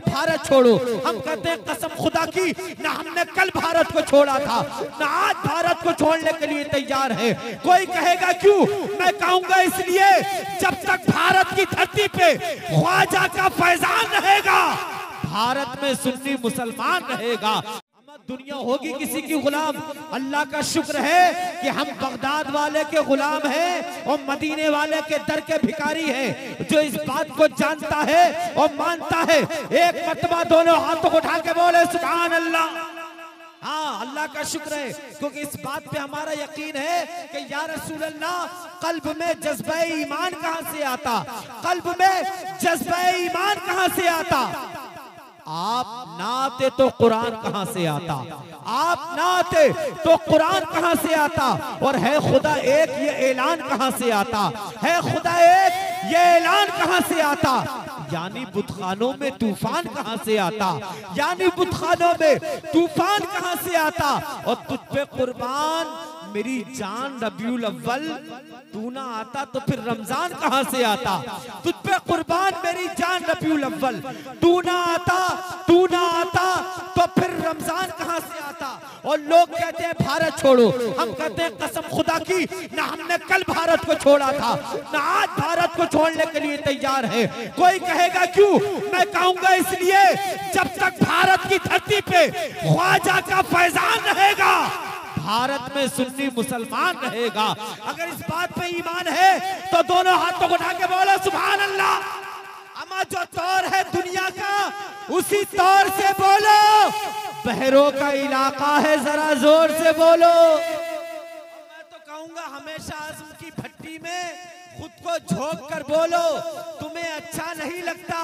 भारत छोड़ो, हम कहते हैं कसम खुदा की, ना हमने कल भारत को छोड़ा था, ना आज भारत को छोड़ने के लिए तैयार है। कोई कहेगा क्यों? मैं कहूंगा इसलिए जब तक भारत की धरती पे ख्वाजा का फैजान रहेगा, भारत में सुन्नी मुसलमान रहेगा। दुनिया होगी किसी की गुलाम। अल्लाह का शुक्र है कि हम बगदाद वाले के गुलाम हैं और मदीने वाले के दर के भिखारी हैं। जो इस बात को जानता है और मानता है, एक मर्तबा दोनों हाथों को उठा के बोले सुभान अल्लाह। हाँ, अल्लाह का शुक्र है, क्योंकि इस बात पे हमारा यकीन है कि या रसूल अल्लाह, कल्ब में जज्बे ईमान कहां से आता? कल्ब में जज्बे ईमान कहां से आता? आप ना आते तो कुरान कहां से आता? आप ना आते तो कुरान कहां से आता? और है खुदा एक, ये ऐलान कहां से आता? है खुदा एक, ये ऐलान कहां से आता? यानी बुतखानों में तूफान कहां से आता? यानी बुतखानों में तूफान कहां से आता? और तुझ पे कुर्बान मेरी जान रबीउल अव्वल, तू ना आता तो फिर रमजान कहां से आता? तुझ पे कुर्बान मेरी जान रबीउल अव्वल, तू ना आता तो फिर रमजान कहां से आता? और लोग कहते हैं भारत छोड़ो, हम कहते हैं कसम खुदा की, ना हमने कल भारत को छोड़ा था, ना आज भारत को छोड़ने के लिए तैयार है। कोई कहेगा क्यों? मैं कहूंगा इसलिए जब तक भारत की धरती पे ख्वाजा का फैजान रहेगा, भारत में सुन्नी मुसलमान रहेगा। अगर इस बात पे ईमान है तो दोनों हाथों को उठा के बोलो सुभान अल्लाह। अमा जो तौर है दुनिया का, उसी तौर से बोलो। बहरों का इलाका है, जरा जोर से बोलो। मैं तो कहूंगा हमेशा आज़म की भट्टी में खुद को झोंक कर बोलो। तुम्हें अच्छा नहीं लगता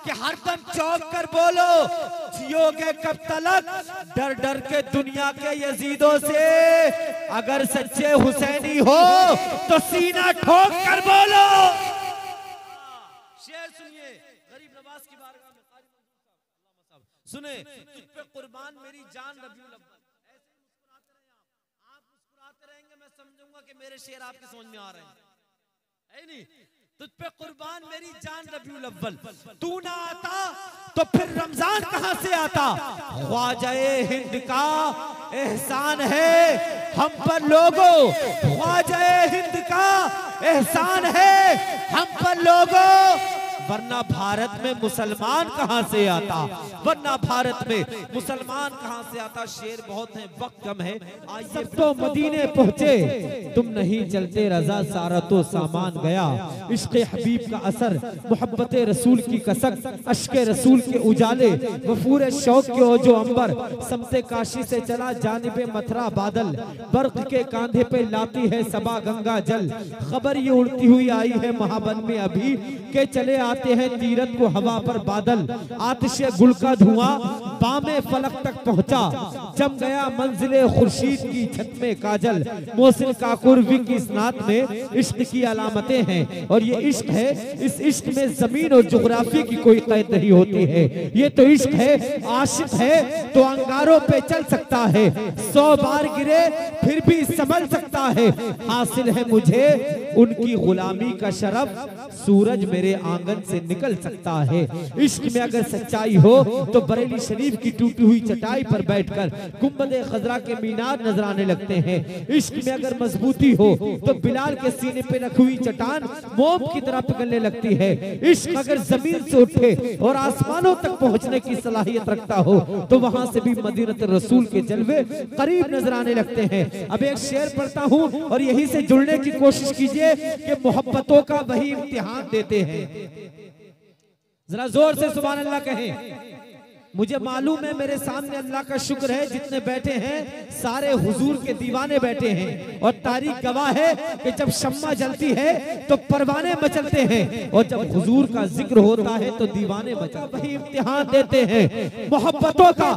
कि हरदम चौंक कर बोलो? जियोगे कब तलक डर डर के दुनिया के यजीदों से? अगर सच्चे हुसैनी हो तो सीना ठोक कर बोलो। शेर सुनिए, गरीब नवाज की बारगाह में सुने, तुझ पे कुर्बान मेरी जान रबीउल अव्वल। ऐसे मुस्कुराते रहे आप मुस्कुराते रहेंगे, मैं समझूंगा कि मेरे शेर आपके समझ में आ रहे हैं, है नहीं? तुझ पे कुर्बान मेरी जान रबीउल अव्वल, तू ना आता तो फिर रमजान कहां से आता? ख्वाजाए हिंद का एहसान है हम पर लोगों, ख्वाजाए हिंद का एहसान है हम पर लोगों, वरना भारत में मुसलमान कहां से आता? वरना भारत में मुसलमान कहां से आता? शेर बहुत है, वक्त कम है। सब तो मदीने पहुंचे, तुम नहीं चलते रजा, सारा तो सामान गया। इश्क़े हबीब का असर, मोहब्बत रसूल की कसक, अश्के रसूल के उजाले, वफूर शौक के ओजो अंबर, समते काशी से चला जानिबे मथुरा बादल, बर्क़ के कांधे पे लाती है सबा गंगा जल। खबर ये उड़ती हुई आई है महाबन में अभी, के चले आते हैं तीरथ को हवा पर बादल। आतिशे गुल का धुआं बामे फलक तक पहुंचा, जम गया मंजिले खुर्शीद की छत में काजल। मोहसिन काकुरवी की स्नात में इश्क की अलामतें हैं, और ये इश्क है, इस इश्क में जमीन और जुग्राफी की कोई कैद नहीं होती है। ये तो इश्क है, आशिक है तो अंगारों पे चल सकता है, 100 बार गिरे फिर भी संभल सकता है। हासिल है मुझे उनकी गुलामी का शरफ, सूरज मेरे आंगन से निकल सकता है। इश्क में अगर सच्चाई हो तो बरेली शरीफ की टूटी हुई चटाई पर बैठकर गुंबद खजरा के मीनार नजर आने लगते हैं। इश्क में अगर मजबूती हो तो बिलाल के सीने पे रखी हुई चट्टान मोम की तरह पिघलने लगती है। इश्क अगर जमीन से उठे और आसमानों तक पहुंचने की सलाहियत रखता हो तो वहां से भी मदीनत रसूल के जलवे करीब नजर आने लगते हैं। अब एक शेर पढ़ता हूं और यहीं से जुड़ने की कोशिश कीजिए कि मोहब्बतों का वही इम्तिहान देते हैं। जरा जोर से सुभान अल्लाह कहें। मुझे मालूम है मेरे सामने अल्लाह का शुक्र है जितने बैठे हैं सारे हुजूर के दीवाने बैठे हैं, और तारीख गवाह है कि जब शम्मा जलती है तो परवाने मचलते हैं, और जब हुजूर का जिक्र होता है तो दीवाने मचलते। वही इम्तिहान देते हैं, मोहब्बतों का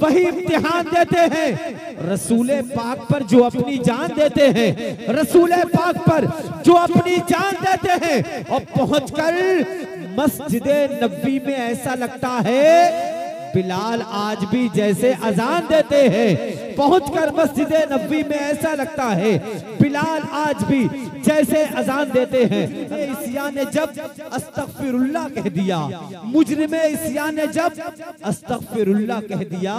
वही इम्तिहान देते हैं। रसूले पाक पर जो अपनी जान देते हैं, रसूले पाक पर जो अपनी जान देते हैं, और पहुंचकर मस्जिदे नबी में ऐसा लगता है बिलाल आज भी जैसे अजान देते हैं। पहुंचकर मस्जिद नबी में ऐसा लगता है बिलाल आज भी जैसे अजान देते हैं। इस्यान ने जब अस्तगफिरुल्लाह कह दिया, मुजरिम इस्यान ने जब अस्तगफिरुल्लाह कह दिया,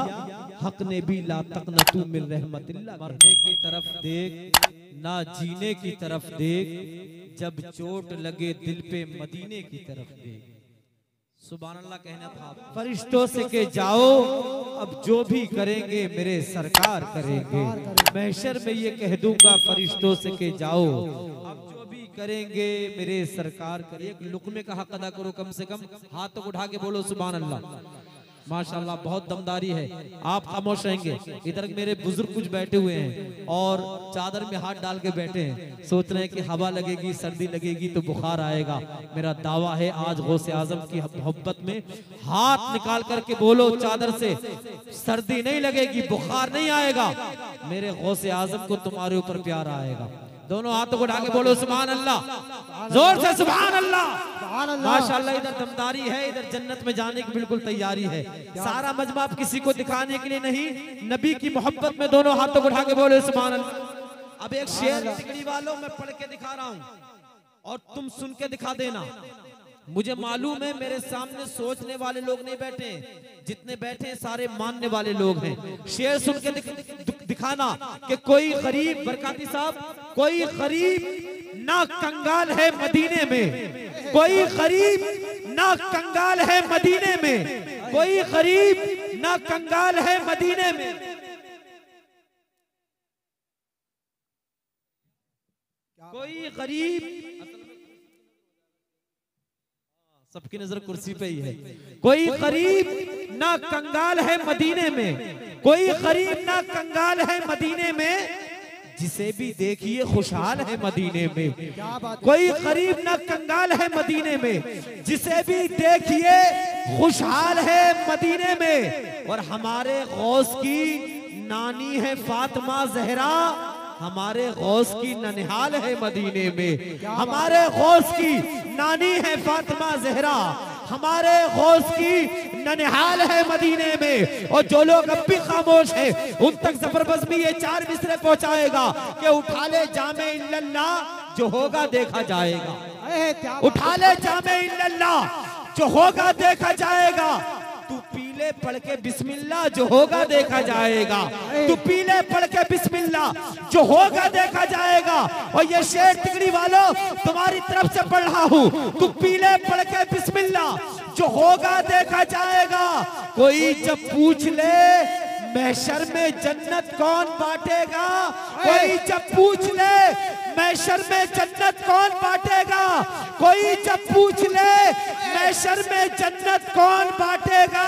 हक ने भी ला तक़नतू मिन रहमतिल्लाह। मरने की तरफ देख ना जीने की तरफ देख, जब चोट लगे दिल पे मदीने की तरफ देख। सुभान अल्लाह कहना था फरिश्तों से के जाओ, अब जो भी करेंगे मेरे सरकार करेंगे। महशर में ये कह दूंगा फरिश्तों से के जाओ, अब जो भी करेंगे मेरे सरकार करेंगे। एक लुक़मे का हक अदा करो, कम से कम हाथ तो उठा के बोलो सुभान अल्लाह। माशाल्लाह बहुत दमदारी है। आप खामोश रहेंगे, इधर मेरे बुजुर्ग कुछ बैठे हुए हैं और चादर में हाथ डाल के बैठे हैं, सोच रहे हैं कि हवा लगेगी, सर्दी लगेगी तो बुखार आएगा। मेरा दावा है आज गौसे आजम की मोहब्बत में हाथ निकाल करके बोलो, चादर से सर्दी नहीं लगेगी, बुखार नहीं आएगा, मेरे गौसे आजम को तुम्हारे ऊपर प्यार आएगा। दोनों हाथों को उठा के बोलो सुभान अल्लाह, जोर से सुभान अल्लाह। माशाअल्लाह इधर दमदारी है, इधर जन्नत में जाने की बिल्कुल तैयारी है। सारा मजमा आप किसी को दिखाने के लिए नहीं, नबी की मोहब्बत में दोनों हाथों को उठा के बोलो सुभान अल्लाह। अब एक शेर तिकड़ी वालों में पढ़ के दिखा रहा हूँ और तुम सुन के दिखा देना। मुझे मालूम है मेरे सामने सोचने वाले लोग नहीं बैठे, जितने बैठे हैं सारे मानने वाले लोग हैं। शेर सुन के दिखाना कि कोई गरीब, बरकाती साहब, कोई गरीब ना कंगाल है मदीने में, कोई गरीब ना कंगाल है मदीने में, कोई गरीब ना कंगाल है मदीने में। कोई गरीब, सबकी नजर कुर्सी पे ही है। कोई गरीब ना कंगाल है मदीने में, कोई गरीब ना कंगाल है मदीने में, जिसे भी देखिए खुशहाल है मदीने में। कोई गरीब ना कंगाल है मदीने में, जिसे भी देखिए खुशहाल है मदीने में। और हमारे गौस की नानी है फातिमा ज़हरा, हमारे गौस की ननिहाल है मदीने में। हमारे गौस की नानी है फातिमा ज़हरा, हमारे गौस की ननिहाल है मदीने में। और जो लोग अब भी खामोश हैं उन तक जबरदस्त भी ये 4 मिसरे पहुंचाएगा कि उठा ले जामे इल्लल्लाह, जो होगा देखा जाएगा। उठा ले जामे इल्लल्लाह, जो होगा देखा जाएगा। तू पीले पढ़ के बिस्मिल्लाह, जो होगा देखा जाएगा। तू पीले पढ़ के बिस्मिल्लाह, जो होगा देखा जाएगा। और ये शेर तिगड़ी वालों तुम्हारी तरफ से पढ़ रहा हूँ, तू पीले पढ़ के बिस्मिल्लाह, जो होगा देखा जाएगा। कोई जब पूछ ले महशर में जन्नत कौन बांटेगा, कोई जब पूछ ले महशर में जन्नत कौन बांटेगा, कोई जब पूछ ले महशर में जन्नत कौन बांटेगा,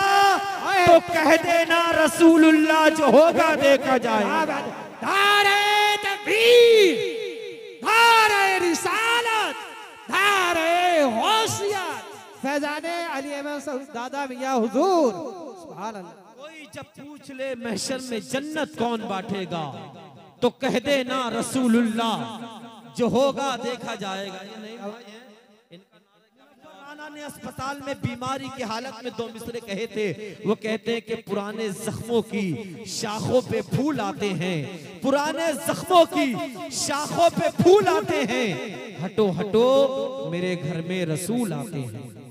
तो कह देना रसूलुल्लाह, जो होगा देखा जाएगा। धारे तकबीर, धारे रिसालत, धारे होशियार, फैजाने अली अहमद दादा मियां हुजूर, सुभान अल्लाह। कोई जब पूछ ले महशर में जन्नत कौन बांटेगा, तो कह देना रसूलुल्लाह, जो होगा देखा जाएगा। ये नहीं ने अस्पताल में बीमारी की हालत में 2 मिसरे कहे थे। वो कहते हैं कि पुराने जख्मों की शाखों पे फूल आते हैं, पुराने जख्मों की शाखों पे फूल आते हैं। हटो हटो मेरे घर में रसूल आते हैं।